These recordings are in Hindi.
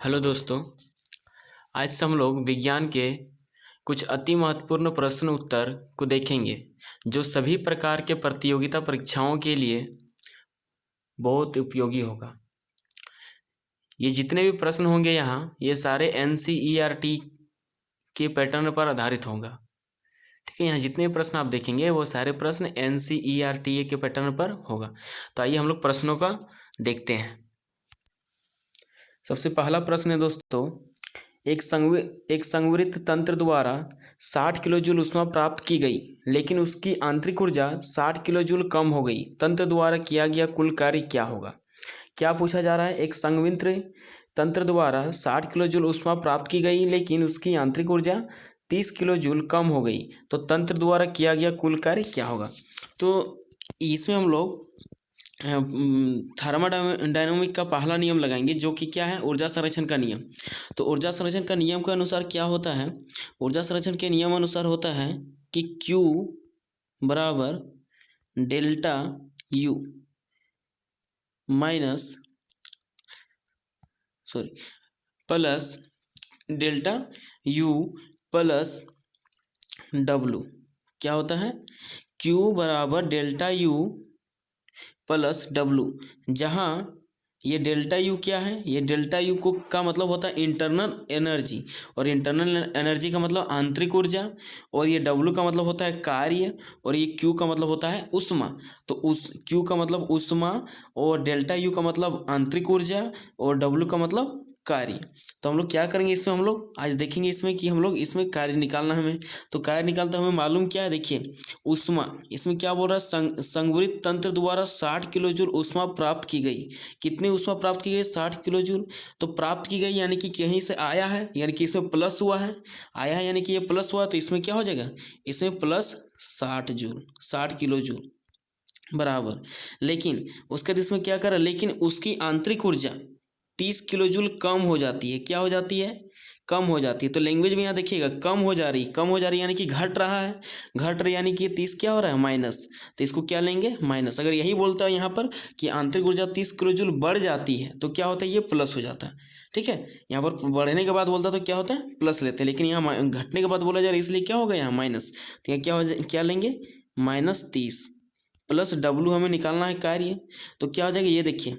हेलो दोस्तों। आज से हम लोग विज्ञान के कुछ अति महत्वपूर्ण प्रश्न उत्तर को देखेंगे जो सभी प्रकार के प्रतियोगिता परीक्षाओं के लिए बहुत उपयोगी होगा। ये जितने भी प्रश्न होंगे यहाँ ये सारे NCERT के पैटर्न पर आधारित होगा। ठीक है, यहाँ जितने भी प्रश्न आप देखेंगे वो सारे प्रश्न NCERT के पैटर्न पर होगा। तो आइए हम लोग प्रश्नों का देखते हैं। सबसे पहला प्रश्न है दोस्तों, एक संवृत तंत्र द्वारा 60 किलो जूल ऊष्मा प्राप्त की गई लेकिन उसकी आंतरिक ऊर्जा 60 किलो जूल कम हो गई। तंत्र द्वारा किया गया कुल कार्य क्या होगा? क्या पूछा जा रहा है? एक संवृत तंत्र द्वारा 60 किलो जूल ऊष्मा प्राप्त की गई लेकिन उसकी आंतरिक ऊर्जा 30 किलो जूल कम हो गई, तो तंत्र द्वारा किया गया कुल कार्य क्या होगा? तो इसमें हम लोग थर्मोडायनामिक का पहला नियम लगाएंगे जो कि क्या है? ऊर्जा संरक्षण का नियम। तो ऊर्जा संरक्षण का नियम के अनुसार क्या होता है? ऊर्जा संरक्षण के नियम अनुसार होता है कि Q बराबर delta U plus delta U plus W। क्या होता है? Q बराबर डेल्टा U प्लस W, जहाँ ये डेल्टा U क्या है? ये डेल्टा U को का मतलब होता है इंटरनल एनर्जी, और इंटरनल एनर्जी का मतलब आंतरिक ऊर्जा, और ये W का मतलब होता है कार्य, और ये Q का मतलब होता है ऊष्मा। तो उस Q का मतलब ऊष्मा और डेल्टा U का मतलब आंतरिक ऊर्जा और W का मतलब कार्य। तो हम लोग क्या करेंगे इसमें? हम लोग आज देखेंगे इसमें कि हम लोग इसमें कार्य निकालना है हमें। तो कार्य निकालते हमें मालूम क्या है? देखिए ऊष्मा, इसमें क्या बोल रहा है? संवृत तंत्र द्वारा 60 किलो जूल ऊष्मा प्राप्त की गई। कितनी ऊष्मा प्राप्त की गई? 60 किलो जूल। तो प्राप्त की गई यानी कि कहीं से आया है, यानी कि इसमें प्लस हुआ है, आया है यानी कि ये प्लस हुआ, तो इसमें क्या हो जाएगा? इसमें प्लस 60 जूल, 60 किलो जूल बराबर। लेकिन उसके बाद इसमें क्या करा? लेकिन उसकी आंतरिक ऊर्जा 30 किलो जूल कम हो जाती है। क्या हो जाती है? कम हो जाती है। तो लैंग्वेज में यहाँ देखिएगा कम हो जा रही, कम हो जा रही यानी कि घट रहा है, घट रही यानी कि 30 क्या हो रहा है? माइनस। तो इसको क्या लेंगे? माइनस। अगर यही बोलता है यहाँ पर कि आंतरिक ऊर्जा 30 किलो जूल बढ़ जाती है तो क्या होता है? ये प्लस हो जाता है। ठीक है, यहाँ पर बढ़ने के बाद बोलता तो क्या होता है? प्लस लेते हैं, लेकिन यहाँ घटने के बाद बोला जा रहा है इसलिए क्या होगा? यहाँ माइनस। तो यहाँ क्या लेंगे? -30 प्लस W हमें निकालना है कार्य। तो क्या हो जाएगा? ये देखिए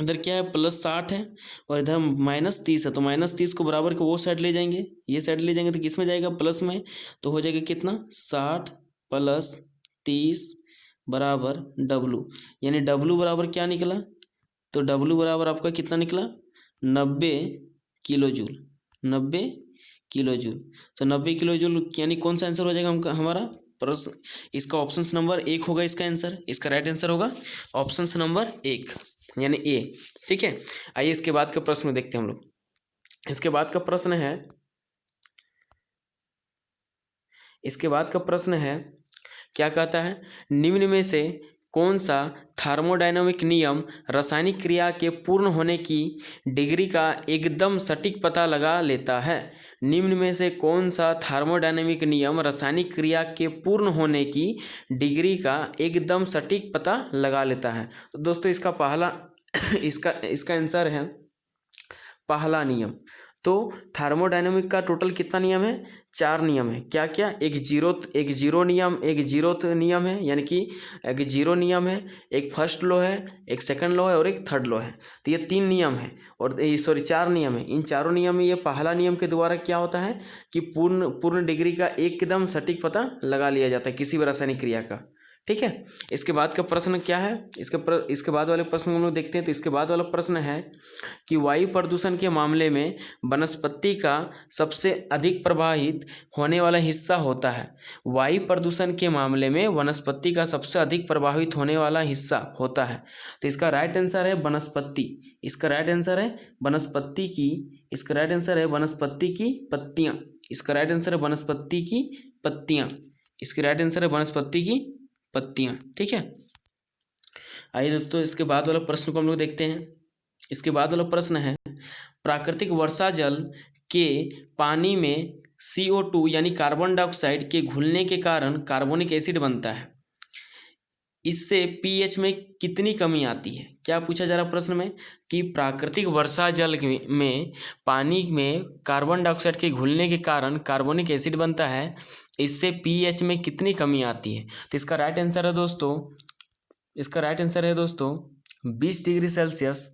इधर क्या है? प्लस 60 है और इधर -30 है, तो -30 को बराबर के वो साइड ले जाएंगे, ये साइड ले जाएंगे तो किस में जाएगा? प्लस में। तो हो जाएगा कितना? 60 प्लस 30 बराबर W, यानी W बराबर क्या निकला? तो W बराबर आपका कितना निकला? 90 किलो जूल, 90 किलो जूल। तो 90 किलो जूल यानी कौन सा आंसर हो जाएगा हमारा प्रश्न? इसका ऑप्शन नंबर 1 होगा इसका आंसर, इसका राइट आंसर होगा ऑप्शन नंबर 1 यानी ए। ठीक है, आइए इसके बाद का प्रश्न देखते हैं हम लोग। इसके बाद का प्रश्न है क्या कहता है? निम्न में से कौन सा थर्मोडायनामिक नियम रासायनिक क्रिया के पूर्ण होने की डिग्री का एकदम सटीक पता लगा लेता है? निम्न में से कौन सा थर्मोडायनामिक नियम रासायनिक क्रिया के पूर्ण होने की डिग्री का एकदम सटीक पता लगा लेता है? तो दोस्तों इसका पहला इसका आंसर है पहला नियम। तो थर्मोडायनामिक का टोटल कितना नियम है? 4 नियम है। क्या क्या? एक जीरो नियम है, यानी कि एक जीरो नियम है, एक फर्स्ट लॉ है, एक सेकंड लॉ है और एक थर्ड लॉ है। तो ये 3 नियम है, और 4 नियम है। इन चारों नियम में ये पहला नियम के द्वारा क्या होता है कि पूर्ण डिग्री का एकदम सटीक पता लगा लिया जाता है किसी भी रासायनिक क्रिया का। ठीक है, इसके बाद का प्रश्न क्या है? इसके बाद वाले प्रश्न हम लोग देखते हैं। तो इसके बाद वाला प्रश्न है कि वायु प्रदूषण के मामले में वनस्पति का सबसे अधिक प्रभावित होने वाला हिस्सा होता है। वायु प्रदूषण के मामले में वनस्पति का सबसे अधिक प्रभावित होने वाला हिस्सा होता है। तो इसका राइट आंसर है वनस्पति। इसका राइट आंसर है वनस्पति की इसका राइट आंसर है वनस्पति की पत्तियाँ। इसका राइट आंसर है वनस्पति की पत्तियाँ। इसकी राइट आंसर है वनस्पति की पत्तियाँ। ठीक है, आइए दोस्तों इसके बाद वाला प्रश्न को हम लोग देखते हैं। इसके बाद वाला प्रश्न है प्राकृतिक वर्षा जल के पानी में CO2 यानी कार्बन डाइऑक्साइड के घुलने के कारण कार्बोनिक एसिड बनता है। इससे पीएच में कितनी कमी आती है। क्या पूछा जा रहा प्रश्न में कि प्राकृतिक वर्षा जल में पानी में कार्बन डाइऑक्साइड के घुलने के कारण कार्बोनिक एसिड बनता है, इससे पीएच में कितनी कमी आती है। तो इसका राइट आंसर है दोस्तों, इसका राइट आंसर है दोस्तों 20 डिग्री सेल्सियस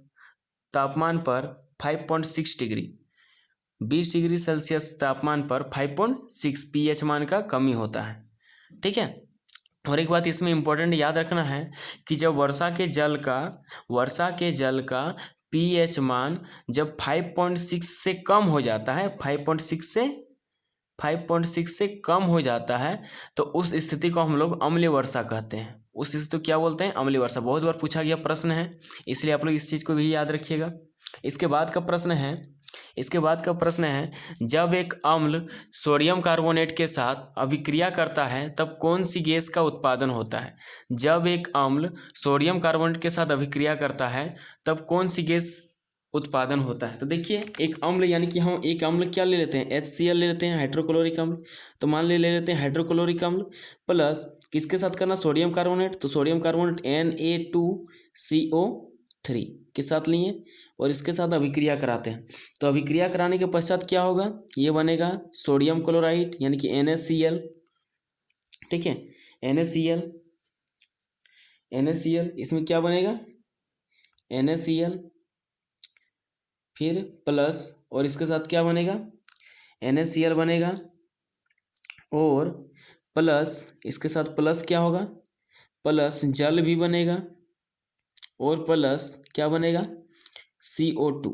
तापमान पर 5.6 डिग्री, 20 डिग्री सेल्सियस तापमान पर 5.6 पीएच मान का कमी होता है। ठीक है। और एक बात इसमें इम्पोर्टेंट याद रखना है कि जब वर्षा के जल का पीएच मान जब 5.6 से कम हो जाता है, 5.6 से कम हो जाता है, तो उस स्थिति को हम लोग अम्लीय वर्षा कहते हैं। उस स्थिति को क्या बोलते हैं? अम्लीय वर्षा। बहुत बार पूछा गया प्रश्न है, इसलिए आप लोग इस चीज़ को भी याद रखिएगा। इसके बाद का प्रश्न है जब एक अम्ल सोडियम कार्बोनेट के साथ अभिक्रिया करता है तब कौन सी गैस का उत्पादन होता है। जब एक अम्ल सोडियम कार्बोनेट के साथ अभिक्रिया करता है तब कौन सी गैस उत्पादन होता है। तो देखिए एक अम्ल यानी कि हम एक अम्ल क्या ले लेते हैं, HCl ले लेते हैं, हाइड्रोक्लोरिक अम्ल। तो मान ले लेते हैं हाइड्रोक्लोरिक अम्ल प्लस किसके साथ करना, सोडियम कार्बोनेट। तो सोडियम कार्बोनेट Na2CO3 के साथ लिए और इसके साथ अभिक्रिया कराते हैं। तो अभिक्रिया कराने के पश्चात क्या होगा, ये बनेगा सोडियम क्लोराइड यानी कि NaCl। ठीक है, NaCl इसमें क्या बनेगा, NaCl फिर प्लस और इसके साथ क्या बनेगा, NaCl बनेगा और प्लस इसके साथ प्लस क्या होगा, प्लस जल भी बनेगा और प्लस क्या बनेगा, CO2।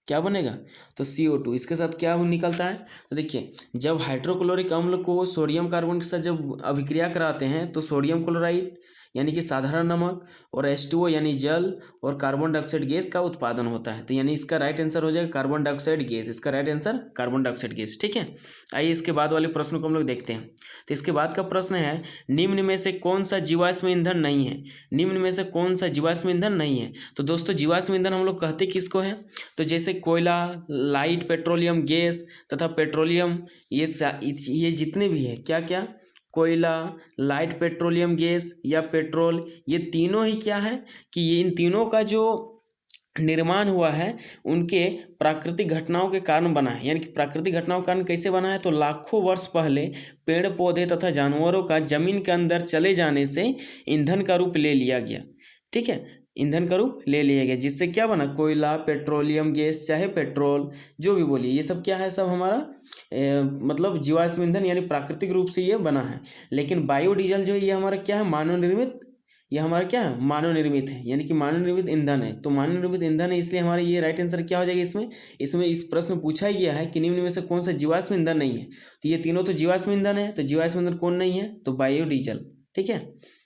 क्या बनेगा, तो CO2 इसके साथ क्या निकलता है। तो देखिए जब हाइड्रोक्लोरिक अम्ल को सोडियम कार्बन के साथ जब अभिक्रिया कराते हैं तो सोडियम क्लोराइड यानी कि साधारण नमक और H2O यानी जल और कार्बन डाइऑक्साइड गैस का उत्पादन होता है। तो यानी इसका राइट आंसर हो जाएगा कार्बन डाइऑक्साइड गैस। इसका right answer carbon dioxide gas. ठीक है, आइए इसके बाद वाले प्रश्न को हम लोग देखते हैं। तो इसके बाद का प्रश्न है निम्न में से कौन सा जीवाश्म ईंधन नहीं है। निम्न में से कौन सा जीवाश्म ईंधन नहीं है। तो दोस्तों जीवाश्म ईंधन हम लोग कहते किसको है, तो जैसे कोयला, लाइट पेट्रोलियम गैस तथा पेट्रोलियम, ये जितने भी है क्या क्या, कोयला, लाइट पेट्रोलियम गैस या पेट्रोल, ये तीनों ही क्या है कि ये इन तीनों का जो निर्माण हुआ है उनके प्राकृतिक घटनाओं के कारण बना है। यानी कि प्राकृतिक घटनाओं के कारण कैसे बना है, तो लाखों वर्ष पहले पेड़ पौधे तथा जानवरों का जमीन के अंदर चले जाने से ईंधन का रूप ले लिया गया। ठीक है, ईंधन का रूप ले लिया गया, जिससे क्या बना, कोयला, पेट्रोलियम गैस चाहे पेट्रोल जो भी बोलिए, ये सब क्या है, सब हमारा मतलब जीवाश्म ईंधन यानी प्राकृतिक रूप से ये बना है। लेकिन बायोडीजल जो है ये हमारा क्या है, मानव निर्मित, ये हमारा क्या है, मानव निर्मित है, यानी कि मानव निर्मित ईंधन है। तो मानव निर्मित ईंधन है, इसलिए हमारा ये राइट आंसर क्या हो जाएगा इसमें इस प्रश्न पूछा ही गया है कि निम्न में से कौन सा जीवाश्म ईंधन नहीं है। तो ये तीनों तो जीवाश्म ईंधन है, तो जीवाश्म ईंधन कौन नहीं है, तो बायोडीजल। ठीक है,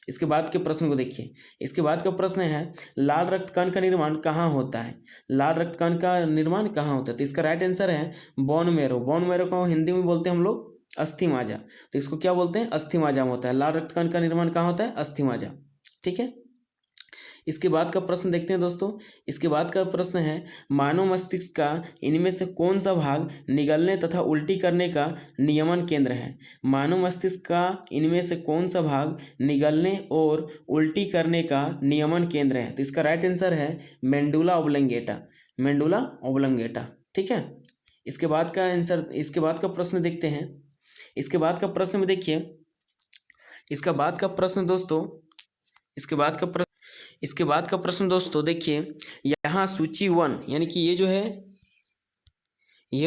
इसके बाद के प्रश्न को देखिए। इसके बाद का प्रश्न है लाल रक्त कण का निर्माण कहाँ होता है। लाल रक्त कण का निर्माण कहाँ होता है, तो इसका राइट आंसर है बोन मैरो। बोन मैरो को हिंदी में बोलते हैं हम लोग अस्थि माजा। तो इसको क्या बोलते हैं, अस्थि माजा में होता है। लाल रक्त कण का निर्माण कहाँ होता है, अस्थि माजा। ठीक है, इसके बाद का प्रश्न देखते हैं दोस्तों। इसके बाद का प्रश्न है मानव मस्तिष्क का इनमें से कौन सा भाग निगलने तथा उल्टी करने का नियमन केंद्र है। मानव मस्तिष्क का इनमें से कौन सा भाग निगलने और उल्टी करने का नियमन केंद्र है। तो इसका राइट आंसर है मेंडुला ओब्लंगेटा। मेंडुला ओब्लंगेटा। ठीक है, इसके बाद का आंसर, इसके बाद का प्रश्न देखते हैं। इसके बाद का प्रश्न में देखिए, इसका बाद का प्रश्न दोस्तों, इसके बाद का प्रश्न दोस्तों देखिए, यहाँ सूची 1 यानी कि ये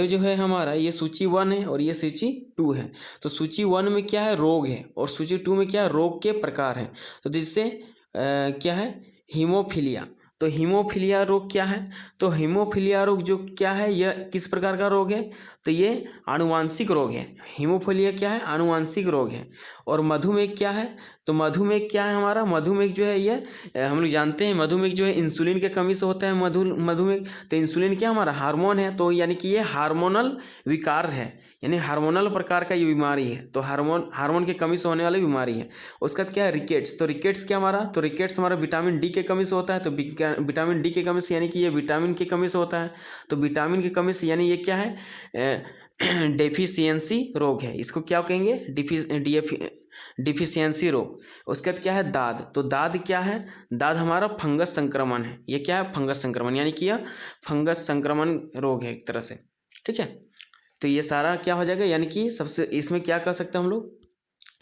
जो है हमारा, ये सूची 1 है और ये सूची 2 है। तो सूची 1 में क्या है, रोग है, और सूची 2 में क्या है, रोग के प्रकार है। तो जिससे क्या है, हीमोफीलिया। तो हीमोफीलिया रोग क्या है, तो हीमोफीलिया रोग जो क्या है, यह किस प्रकार का रोग है, तो ये आनुवांशिक रोग है। हीमोफीलिया क्या है, आनुवांशिक रोग है। और मधुमेह क्या है, तो मधुमेह क्या है हमारा, मधुमेह जो है ये हम लोग जानते हैं, मधुमेह जो है इंसुलिन के कमी से होता है मधुमेह। तो इंसुलिन क्या हमारा हार्मोन है, तो यानी कि ये हार्मोनल विकार है, यानी हार्मोनल प्रकार का ये बीमारी है। तो हार्मोन की कमी से होने वाली बीमारी है। उसका क्या है, रिकेट्स। तो रिकेट्स क्या हमारा, तो रिकेट्स हमारा विटामिन डी के कमी से होता है। तो विटामिन डी के कमी से यानी कि ये विटामिन की कमी से होता है। तो विटामिन की कमी से यानी ये क्या है, डेफिशिएंसी रोग है। इसको क्या कहेंगे, डिफिशिएंसी रोग। उसके बाद क्या है दाद, तो दाद क्या है, दाद हमारा फंगस संक्रमण है, ये क्या है फंगस संक्रमण, यानी कि यह फंगस संक्रमण रोग है एक तरह से, ठीक है। तो ये सारा क्या हो जाएगा, यानी कि सबसे इसमें क्या कर सकते हैं हम लोग,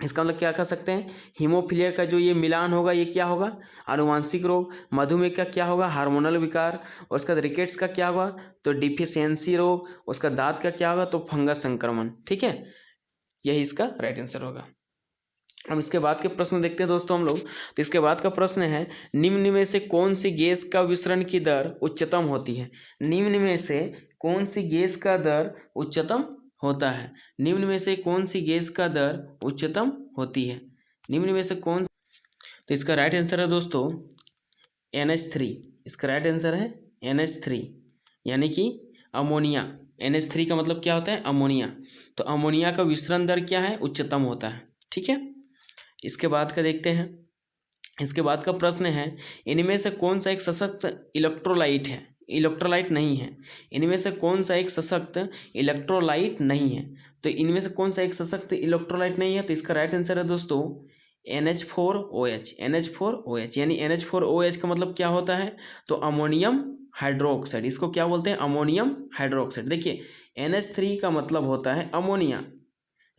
इसका मतलब क्या कर सकते हैं, हीमोफीलिया का जो ये मिलान होगा ये क्या होगा, आनुवांशिक रोग। मधुमेह का क्या होगा, हार्मोनल विकार। और उसका रिकेट्स का क्या होगा, तो डिफिशियंसी रोग। उसका दांत का क्या होगा, तो फंगस संक्रमण, ठीक है। यही इसका राइट आंसर होगा। अब इसके बाद के प्रश्न देखते हैं दोस्तों हम लोग। तो इसके बाद का प्रश्न है, निम्न में से कौन सी गैस का विसरण की दर उच्चतम होती है। निम्न में से कौन सी गैस का दर उच्चतम होता है, निम्न में से कौन सी गैस का दर उच्चतम होती है, निम्न में से कौन। तो इसका राइट आंसर है दोस्तों NH3। इसका राइट आंसर है NH3, यानी कि अमोनिया। NH3 का मतलब क्या होता है, अमोनिया। तो अमोनिया का विसरण दर क्या है, उच्चतम होता है, ठीक है। इसके बाद का देखते हैं। इसके बाद का प्रश्न है, इनमें से कौन सा एक सशक्त इलेक्ट्रोलाइट है, इलेक्ट्रोलाइट नहीं है। इनमें से कौन सा एक सशक्त इलेक्ट्रोलाइट नहीं है, तो इनमें से कौन सा एक सशक्त इलेक्ट्रोलाइट नहीं है। तो इसका राइट आंसर है दोस्तों NH4OH। NH4OH यानी NH4OH का मतलब क्या होता है, तो अमोनियम हाइड्रोक्साइड। इसको क्या बोलते हैं, अमोनियम हाइड्रोक्साइड। देखिए NH3 का मतलब होता है अमोनिया,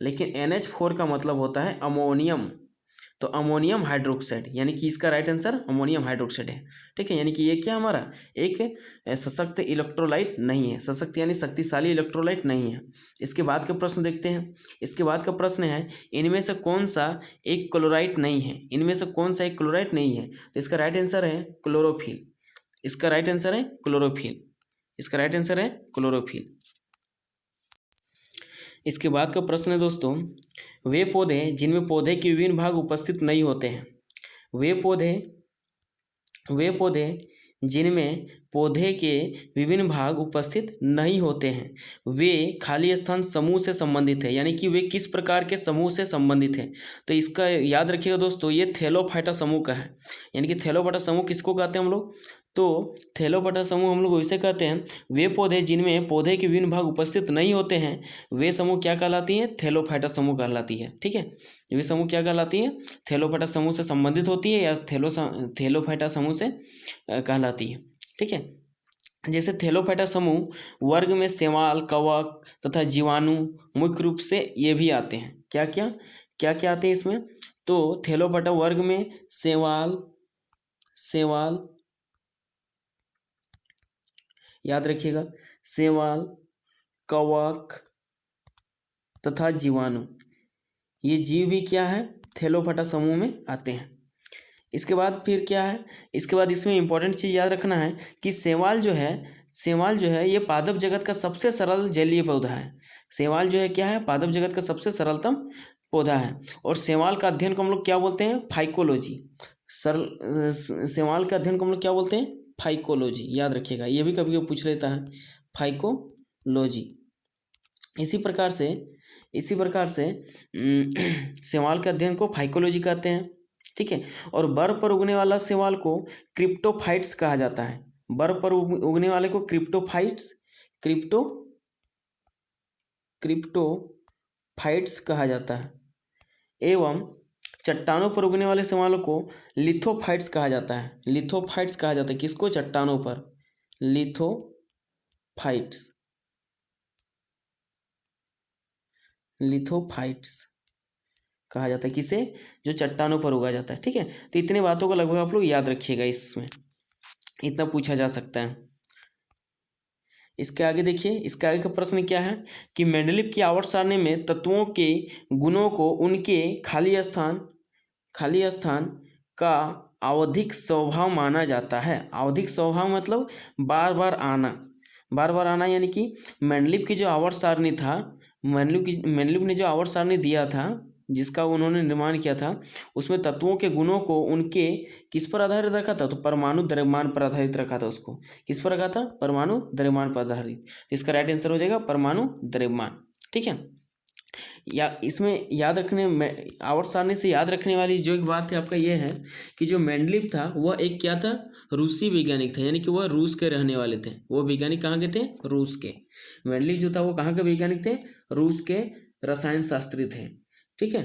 लेकिन NH4 का मतलब होता है अमोनियम, तो अमोनियम हाइड्रोक्साइड, यानी कि इसका राइट आंसर अमोनियम हाइड्रोक्साइड है, ठीक है। यानी कि ये क्या हमारा एक सशक्त इलेक्ट्रोलाइट नहीं है, सशक्त यानी शक्तिशाली इलेक्ट्रोलाइट नहीं है। इसके बाद के प्रश्न देखते हैं। इसके बाद का प्रश्न है, इनमें से कौन सा एक क्लोराइड नहीं है, इनमें से कौन सा एक क्लोराइड नहीं है। तो इसका राइट आंसर है क्लोरोफिल। इसका राइट आंसर है क्लोरोफिल। इसका राइट आंसर है क्लोरोफिल। इसके बाद का प्रश्न है दोस्तों, वे पौधे जिनमें पौधे के विभिन्न भाग उपस्थित नहीं होते हैं। वे पौधे जिनमें पौधे के विभिन्न भाग उपस्थित नहीं होते हैं, वे खाली स्थान समूह से संबंधित है, यानी कि वे किस प्रकार के समूह से संबंधित है। तो इसका याद रखिएगा दोस्तों, ये थैलोफाइटा समूह का है, यानी कि थैलोफाइटा समूह किसको कहते हैं हम लोग, तो थैलोफाइटा समूह हम लोग वैसे कहते हैं, वे पौधे जिनमें पौधे के विभिन्न भाग उपस्थित नहीं होते हैं, वे समूह क्या कहलाती है, थैलोफाइटा समूह कहलाती है, ठीक है। वे समूह क्या कहलाती है, थैलोफाइटा समूह से संबंधित होती है या थैलोफाइटा समूह से कहलाती है, ठीक है। जैसे थैलोफाइटा समूह वर्ग में शैवाल, कवक तथा जीवाणु मुख्य रूप से ये भी आते हैं। क्या क्या आते हैं इसमें, तो थैलोफाइटा वर्ग में शैवाल याद रखिएगा, शैवाल, कवक तथा जीवाणु, ये जीव भी क्या है, थैलोफाइटा समूह में आते हैं। इसके बाद फिर क्या है, इसके बाद इसमें इंपॉर्टेंट चीज़ याद रखना है कि शैवाल जो है ये पादप जगत का सबसे सरल जलीय पौधा है। शैवाल जो है क्या है, पादप जगत का सबसे सरलतम पौधा है। और शैवाल का अध्ययन को हम लोग क्या बोलते हैं, फाइकोलॉजी। शैवाल का अध्ययन को हम लोग क्या बोलते हैं, फाइकोलॉजी। याद रखिएगा, ये भी कभी कभी पूछ लेता है, फाइकोलॉजी। इसी प्रकार से शैवाल के अध्ययन को फाइकोलॉजी कहते हैं, ठीक है। और बर्फ पर उगने वाला शैवाल को क्रिप्टोफाइट्स कहा जाता है। बर्फ पर उगने वाले को क्रिप्टोफाइट्स कहा जाता है। एवं चट्टानों पर उगने वाले शैवालों को लिथोफाइट्स कहा जाता है। लिथोफाइट्स कहा जाता है किसको, चट्टानों पर, लिथोफाइट्स कहा जाता है किसे, जो चट्टानों पर उगा जाता है, ठीक है। तो इतने बातों को लगभग आप लोग याद रखिएगा, इसमें इतना पूछा जा सकता है। इसके आगे देखिए, इसके आगे का प्रश्न क्या है कि मेंडलीव की आवर्त सारणी में तत्वों के गुणों को उनके खाली स्थान का आवधिक स्वभाव माना जाता है। आवधिक स्वभाव मतलब बार बार आना, यानी कि मेंडलीव की जो आवर्त सारणी था, मेंडलीव ने जो आवर्त सारणी दिया था, जिसका उन्होंने निर्माण किया था, उसमें तत्वों के गुणों को उनके किस पर आधारित रखा था, तो परमाणु द्रव्यमान पर आधारित रखा था। उसको किस पर रखा था, परमाणु द्रव्यमान पर आधारित। इसका राइट आंसर हो जाएगा परमाणु द्रव्यमान, ठीक है। या इसमें याद रखने में, आवर्त सारणी से याद रखने वाली जो एक बात है आपका ये है कि जो मेंडलीव था वह एक क्या था, रूसी वैज्ञानिक था, यानी कि वह रूस के रहने वाले थे। वो वैज्ञानिक कहाँ के थे, रूस के। मेंडलीव जो था वो कहाँ के वैज्ञानिक थे, रूस के रसायन शास्त्री थे, ठीक है।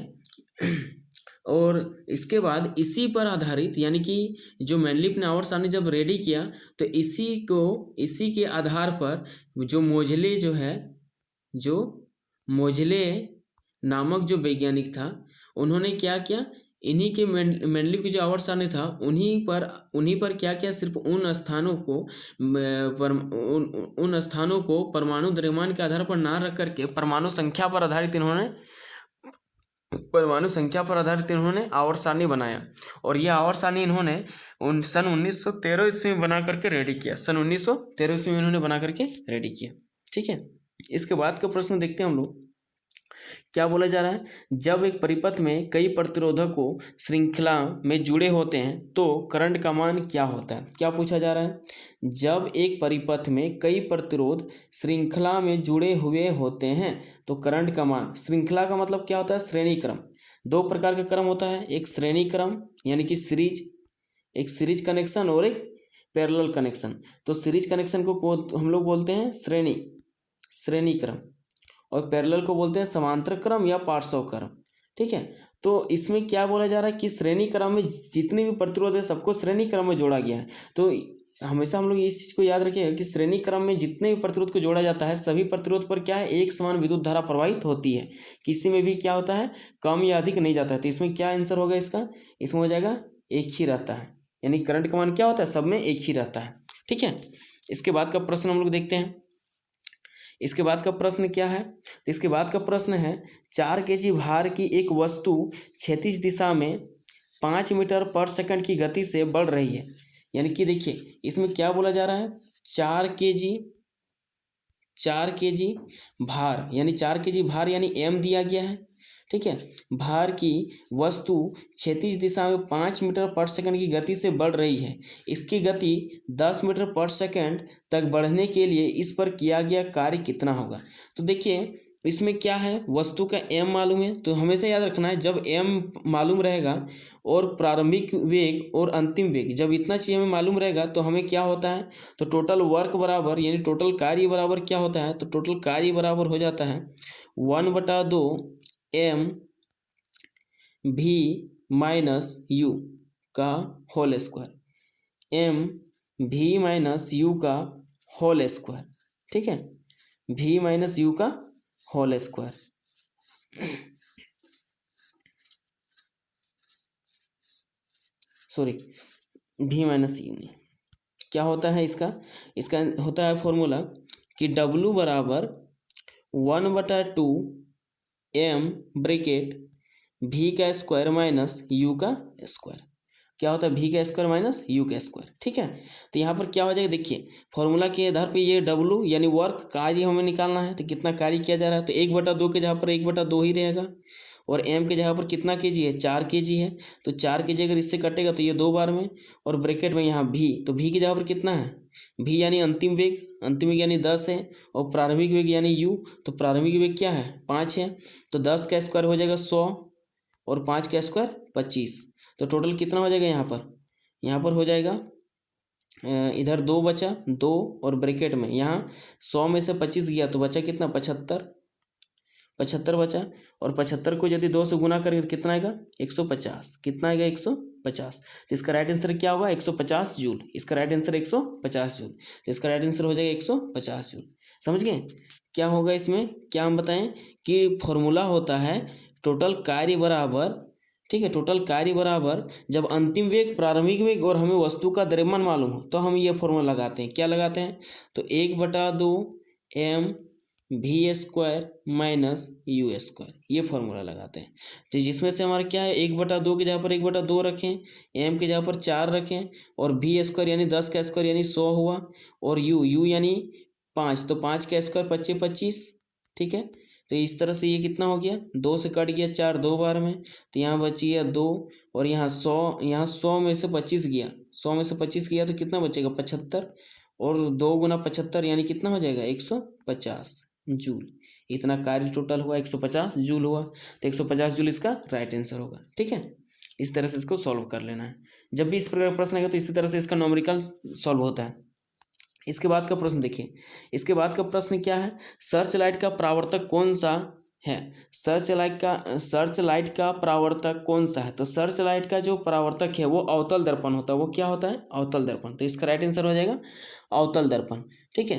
और इसके बाद इसी पर आधारित यानी कि जो मेंडलीफ ने आवर्त सारणी जब रेडी किया तो इसी के आधार पर जो मोजले नामक जो वैज्ञानिक था उन्होंने क्या किया, इन्हीं के मेंडलीफ की जो आवर्त सारणी था उन्हीं पर क्या किया, सिर्फ उन स्थानों को परमाणु द्रव्यमान के आधार पर ना रख करके परमाणु संख्या पर आधारित इन्होंने आवर्त सारणी बनाया। और ये आवर्त सारणी इन्होंने सन 1913 ईस्वी में बना करके रेडी किया। सन 1913 ईस्वी में इन्होंने बना करके रेडी किया। ठीक है, इसके बाद का प्रश्न देखते हैं हम लोग, क्या बोला जा रहा है। जब एक परिपथ में कई प्रतिरोधकों श्रृंखला में जुड़े होते हैं तो करंट का मान क्या होता है। क्या पूछा जा रहा है, जब एक परिपथ में कई प्रतिरोध श्रृंखला में जुड़े हुए होते हैं तो करंट का मान, श्रृंखला का मतलब क्या होता है, श्रेणी क्रम। दो प्रकार का क्रम होता है, एक श्रेणी क्रम यानी कि सीरीज कनेक्शन और एक पैरेलल कनेक्शन। तो सीरीज कनेक्शन को हम लोग बोलते हैं श्रेणी क्रम और पैरेलल को बोलते हैं समांतर क्रम या पार्श्व क्रम। ठीक है, तो इसमें क्या बोला जा रहा है कि श्रेणी क्रम में जितने भी प्रतिरोध है सबको श्रेणी क्रम में जोड़ा गया है। तो हमेशा हम लोग इस चीज़ को याद रखिएगा कि श्रेणी क्रम में जितने भी प्रतिरोध को जोड़ा जाता है सभी प्रतिरोध पर क्या है, एक समान विद्युत धारा प्रवाहित होती है, किसी में भी क्या होता है, कम या अधिक नहीं जाता है। तो इसमें क्या आंसर होगा इसका, इसमें हो जाएगा एक ही रहता है, यानी करंट का मान क्या होता है, सब में एक ही रहता है। ठीक है, इसके बाद का प्रश्न हम लोग देखते हैं। इसके बाद का प्रश्न क्या है, तो इसके बाद का प्रश्न है 4 kg भार की एक वस्तु क्षैतिज दिशा में 5 मीटर पर सेकंड की गति से बढ़ रही है। यानी कि देखिए इसमें क्या बोला जा रहा है, 4 kg भार यानी 4 kg भार यानी m दिया गया है। ठीक है, भार की वस्तु क्षैतिज दिशा में 5 मीटर पर सेकंड की गति से बढ़ रही है। इसकी गति 10 मीटर पर सेकंड तक बढ़ने के लिए इस पर किया गया कार्य कितना होगा। तो देखिए इसमें क्या है, वस्तु का m मालूम है, तो हमेशा याद रखना है जब m मालूम रहेगा और प्रारंभिक वेग और अंतिम वेग जब इतना चीज़ हमें मालूम रहेगा तो हमें क्या होता है, तो टोटल वर्क बराबर यानी टोटल कार्य बराबर क्या होता है, तो टोटल कार्य बराबर हो जाता है 1/2 m v माइनस u का whole square, m v minus u का होल स्क्वायर। ठीक है, v माइनस u का whole square. Sorry, v minus u नहीं, क्या होता है इसका होता है फॉर्मूला कि w बराबर 1/2 m ब्रैकेट v का स्क्वायर माइनस u का स्क्वायर। क्या होता है, v का स्क्वायर माइनस u का स्क्वायर। ठीक है, तो यहाँ पर क्या हो जाएगा, देखिए फॉर्मूला के आधार पे ये w यानी वर्क कार्य हमें निकालना है, तो कितना कार्य किया जा रहा है, तो 1/2 के जगह पर 1/2 ही रहेगा और m के जगह पर कितना kg है, 4 kg है, तो 4 kg अगर इससे कटेगा तो ये 2 बार में और ब्रैकेट में यहाँ v, तो v की जगह पर कितना है, v यानी अंतिम वेग यानी 10 है और प्रारंभिक वेग यानी u, तो प्रारंभिक वेग क्या है 5 है, तो 10 का स्क्वायर हो जाएगा 100 और 5 का स्क्वायर 25, तो टोटल कितना हो जाएगा, यहाँ पर हो जाएगा इधर 2 बचा 2 और ब्रैकेट में यहाँ 100 में से 25 गया तो बचा कितना 75 बचा और 75 को यदि 2 से गुना करेंगे कितना आएगा 150, कितना आएगा 150। तो इसका राइट आंसर क्या होगा 150 जूल, इसका राइट आंसर 150 जूल, तो इसका राइट आंसर हो जाएगा 150 जूल। समझ गए क्या होगा इसमें, क्या हम बताएं कि फॉर्मूला होता है टोटल कार्य बराबर, ठीक है, टोटल कार्य बराबर जब अंतिम वेग प्रारंभिक वेग और हमें वस्तु का द्रव्यमान मालूम हो तो हम ये फॉर्मूला लगाते हैं। क्या लगाते हैं, तो 1/2 m v square minus u square, ये फॉर्मूला लगाते हैं। तो जिसमें से हमारा क्या है 1/2 की जगह पर 1/2 रखें, m की जगह पर 4 रखें और v स्क्वायर यानी 10 का स्क्वायर यानी 100 हुआ और u यानी 5, तो 5 का स्क्वायर 25। ठीक है, तो इस तरह से ये कितना हो गया 2 से कट गया 4 2 बार में, तो यहाँ बची गया 2 और यहाँ 100 में से 25 गया, 100 में से 25 गया तो कितना बचेगा 75 और 2 गुना 75 यानी कितना हो जाएगा 150 जूल। इतना कार्य टोटल हुआ 150 जूल हुआ, तो 150 जूल इसका राइट आंसर होगा। ठीक है, इस तरह से इसको सॉल्व कर लेना है। जब भी इस प्रकार का प्रश्न आएगा तो इसी तरह से इसका न्यूमेरिकल सॉल्व होता है। इसके बाद का प्रश्न देखिए, इसके बाद का प्रश्न क्या है, सर्च लाइट का परावर्तक कौन सा है। सर्च लाइट का परावर्तक कौन सा है? तो सर्च लाइट का जो परावर्तक है वो अवतल दर्पण होता है। वो क्या होता है? अवतल दर्पण। तो इसका राइट आंसर हो जाएगा अवतल दर्पण। ठीक है,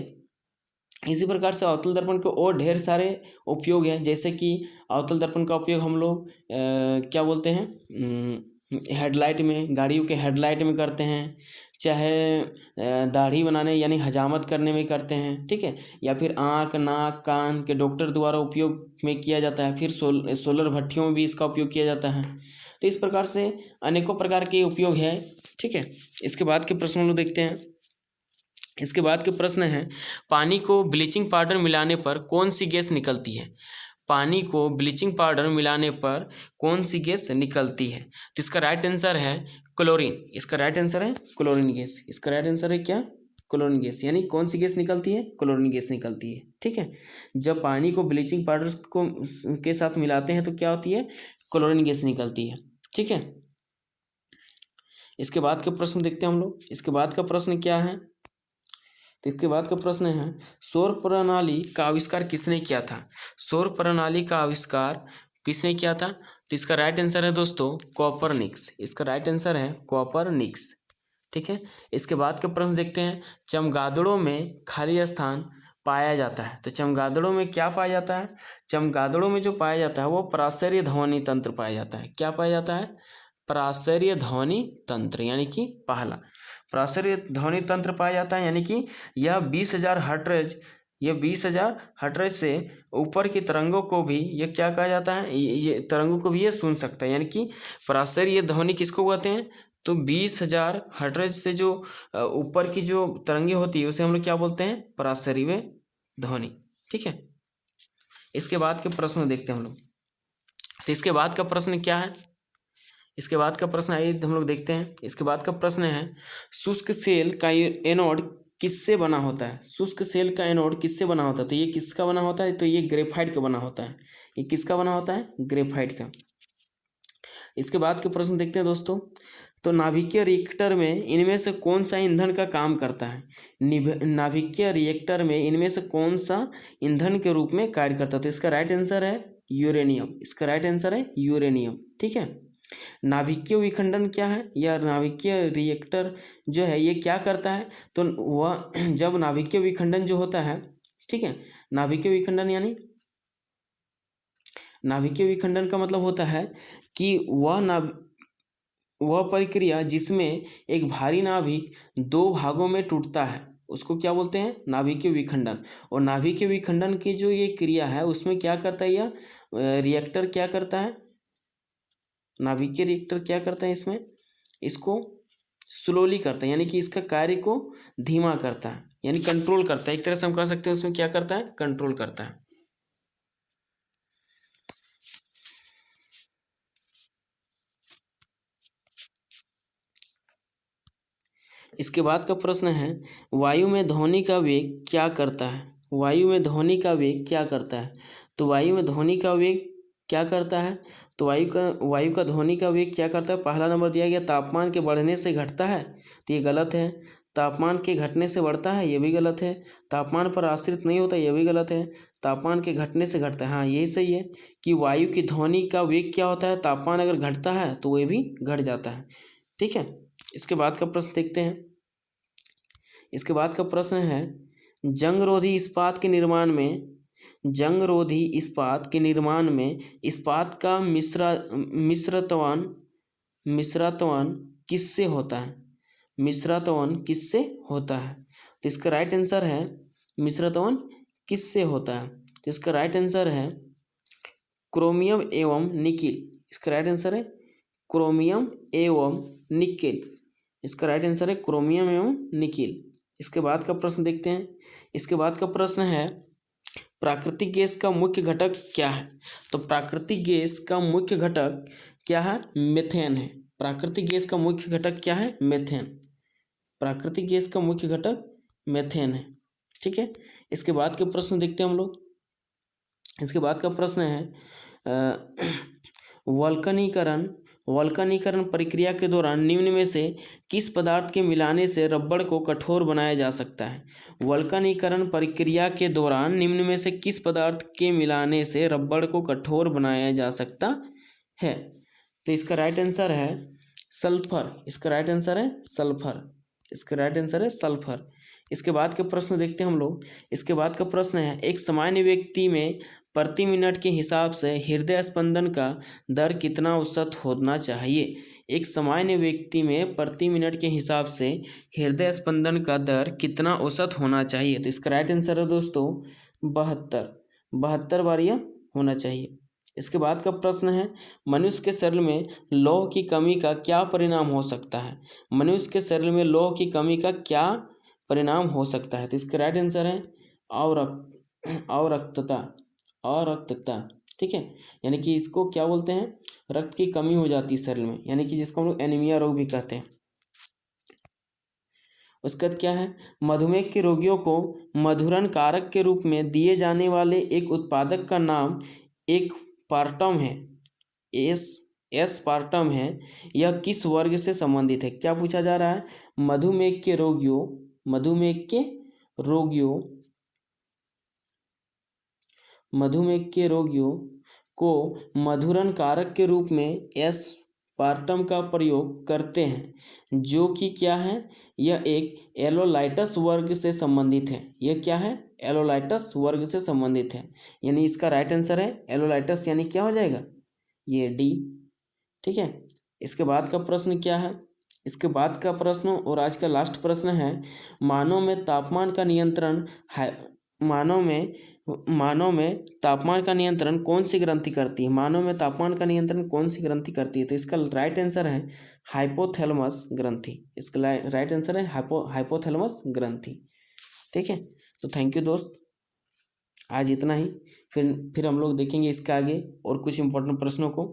इसी प्रकार से अवतल दर्पण के और ढेर सारे उपयोग हैं, जैसे कि अवतल दर्पण का उपयोग हम लोग क्या बोलते हैं, हेडलाइट में, गाड़ियों के हेडलाइट में करते हैं, चाहे दाढ़ी बनाने यानी हजामत करने में करते हैं। ठीक है, या फिर आँख, नाक, कान के डॉक्टर द्वारा उपयोग में किया जाता है। फिर सोलर भट्टियों में भी इसका उपयोग किया जाता है। तो इस प्रकार से अनेकों प्रकार के उपयोग है। ठीक है, इसके बाद के प्रश्न हम लोग देखते हैं। इसके बाद के प्रश्न है, पानी को ब्लीचिंग पाउडर मिलाने पर कौन सी गैस निकलती है? पानी को ब्लीचिंग पाउडर मिलाने पर कौन सी गैस निकलती है? तो इसका राइट आंसर है क्लोरीन। इसका राइट आंसर है क्लोरीन गैस। इसका राइट आंसर है क्या? Chlorine gas. यानी कौन सी गैस निकलती है? क्लोरीन गैस निकलती है। ठीक है, जब पानी को ब्लीचिंग पाउडर को के साथ मिलाते हैं तो क्या होती है? क्लोरीन गैस निकलती है। ठीक है, इसके बाद का प्रश्न देखते हैं हम लोग। इसके बाद का प्रश्न क्या है? तो इसके बाद का प्रश्न है, सौर प्रणाली का आविष्कार किसने किया था? सौर प्रणाली का आविष्कार किसने किया था? तो इसका राइट आंसर है दोस्तों कोपरनिकस। इसका राइट आंसर है कोपरनिकस। ठीक है, इसके बाद का प्रश्न देखते हैं, चमगादड़ों में खाली स्थान पाया जाता है। तो चमगादड़ों में क्या पाया जाता है? चमगादड़ों में जो पाया जाता है वो पराशर्य ध्वनि तंत्र पाया जाता है। क्या पाया जाता है? पराशर्य ध्वनि तंत्र, यानी कि पहला पराशर्य ध्वनि तंत्र पाया जाता है। यानी कि यह 20,000 हर्ट्ज से ऊपर की तरंगों को भी ये क्या कहा जाता है? ये तरंगों को भी ये सुन सकता है। यानी कि पराशर्य ध्वनि किसको कहते हैं? तो 20,000 हर्ट्ज से जो ऊपर की जो तरंगे होती है उसे हम लोग क्या बोलते हैं? पराशर्य ध्वनि। ठीक है, इसके बाद के प्रश्न देखते हैं हम लोग। तो इसके बाद का प्रश्न क्या है? इसके बाद का प्रश्न आइए हम लोग देखते हैं। इसके बाद का प्रश्न है, शुष्क सेल का एनोड किससे बना होता है? शुष्क सेल का एनोड किससे बना होता है? तो ये किसका बना होता है? तो ये ग्रेफाइट का बना होता है। ये किसका बना होता है? ग्रेफाइट का। इसके बाद के प्रश्न देखते हैं दोस्तों। तो नाभिकीय रिएक्टर में इनमें से कौन सा ईंधन का काम करता है? नाभिकीय रिएक्टर में इनमें से कौन सा ईंधन के रूप में कार्य करता है? तो इसका राइट आंसर है यूरेनियम। इसका राइट आंसर है यूरेनियम। ठीक है, नाभिकीय विखंडन क्या है? यह नाभिकीय रिएक्टर जो है ये क्या करता है? तो वह जब नाभिकीय विखंडन जो होता है, ठीक है, नाभिकीय विखंडन यानी नाभिकीय विखंडन का मतलब होता है कि वह प्रक्रिया जिसमें एक भारी नाभिक 2 भागों में टूटता है उसको क्या बोलते हैं? नाभिकीय विखंडन। और नाभिकीय विखंडन की जो ये क्रिया है उसमें क्या करता है? यह रिएक्टर क्या करता है? नाभिकीय रिएक्टर क्या करता है? इसमें इसको स्लोली करता है, यानी कि इसका कार्य को धीमा करता है, यानी कंट्रोल करता है। एक तरह से हम कह सकते हैं उसमें क्या करता है? कंट्रोल करता है। इसके बाद का प्रश्न है, वायु में ध्वनि का वेग क्या करता है? वायु में ध्वनि का वेग क्या करता है? तो वायु में ध्वनि का वेग क्या करता है? तो वायु का ध्वनि का वेग क्या करता है? पहला नंबर दिया गया, तापमान के बढ़ने से घटता है। तो ये गलत है। तापमान के घटने से बढ़ता है, ये भी गलत है। तापमान पर आश्रित नहीं होता, ये भी गलत है। तापमान के घटने से घटता है, हाँ यही सही है कि वायु की ध्वनि का वेग क्या होता है? तापमान अगर घटता है तो वह भी घट जाता है। ठीक है, इसके बाद का प्रश्न देखते हैं। इसके बाद का प्रश्न है, जंगरोधी इस्पात के निर्माण में इस्पात का मिश्रत्वन किससे होता है? मिश्रत्वन किससे होता है? तो इसका राइट आंसर है मिश्रत्वन किससे होता है? तो इसका राइट आंसर है क्रोमियम एवं निकिल। इसका राइट आंसर है क्रोमियम एवं निकिल। इसका राइट आंसर है क्रोमियम एवं निकिल। इसके बाद का प्रश्न देखते हैं। इसके बाद का प्रश्न है, प्राकृतिक गैस का मुख्य घटक क्या है? तो प्राकृतिक गैस का मुख्य घटक क्या है? मीथेन है। प्राकृतिक गैस का मुख्य घटक क्या है? मीथेन। प्राकृतिक गैस का मुख्य घटक मीथेन है। ठीक है, इसके बाद के प्रश्न देखते हैं हम लोग। इसके बाद का प्रश्न है, वल्कनीकरण प्रक्रिया के दौरान निम्न में से किस पदार्थ के मिलाने से रबड़ को कठोर बनाया जा सकता है? वल्कनीकरण प्रक्रिया के दौरान निम्न में से किस पदार्थ के मिलाने से रबड़ को कठोर बनाया जा सकता है? तो इसका राइट आंसर है सल्फर। इसका राइट आंसर है सल्फर। इसका राइट आंसर है सल्फर। इसके बाद के प्रश्न देखते हैं हम लोग। इसके बाद का प्रश्न है, एक सामान्य व्यक्ति में प्रति मिनट के हिसाब से हृदय स्पंदन का दर कितना औसत होना चाहिए? एक सामान्य व्यक्ति में प्रति मिनट के हिसाब से हृदय स्पंदन का दर कितना औसत होना चाहिए? तो इसका राइट आंसर है दोस्तों 72 बार यह होना चाहिए। इसके बाद का प्रश्न है, मनुष्य के शरीर में लौह की कमी का क्या परिणाम हो सकता है? मनुष्य के शरीर में लौह की कमी का क्या परिणाम हो सकता है? तो इसका राइट आंसर है अरक्तता। ठीक है, यानी कि इसको क्या बोलते हैं, रक्त की कमी हो जाती है शरीर में, यानी कि जिसको हम लोग एनीमिया रोग भी कहते हैं। उसके बाद क्या है, मधुमेह के रोगियों को मधुरण कारक के रूप में दिए जाने वाले एक उत्पादक का नाम एक पार्टम है, एस्पार्टम है। यह किस वर्ग से संबंधित है? क्या पूछा जा रहा है? मधुमेह के रोगियों को मधुरण कारक के रूप में एस्पार्टम का प्रयोग करते हैं, जो कि क्या है, यह एक एलोलाइटस वर्ग से संबंधित है। यह क्या है? एलोलाइटस वर्ग से संबंधित है, यानी इसका राइट आंसर है एलोलाइटस, यानी क्या हो जाएगा, ये डी। ठीक है, इसके बाद का प्रश्न क्या है? इसके बाद का प्रश्न और आज का लास्ट प्रश्न है, मानव में तापमान का नियंत्रण कौन सी ग्रंथि करती है? मानव में तापमान का नियंत्रण कौन सी ग्रंथि करती है? तो इसका राइट आंसर है हाइपोथैलेमस ग्रंथि। इसका राइट आंसर है हाइपोथैलेमस ग्रंथि। ठीक है, तो थैंक यू दोस्त, आज इतना ही। फिर हम लोग देखेंगे इसके आगे और कुछ इंपॉर्टेंट प्रश्नों को।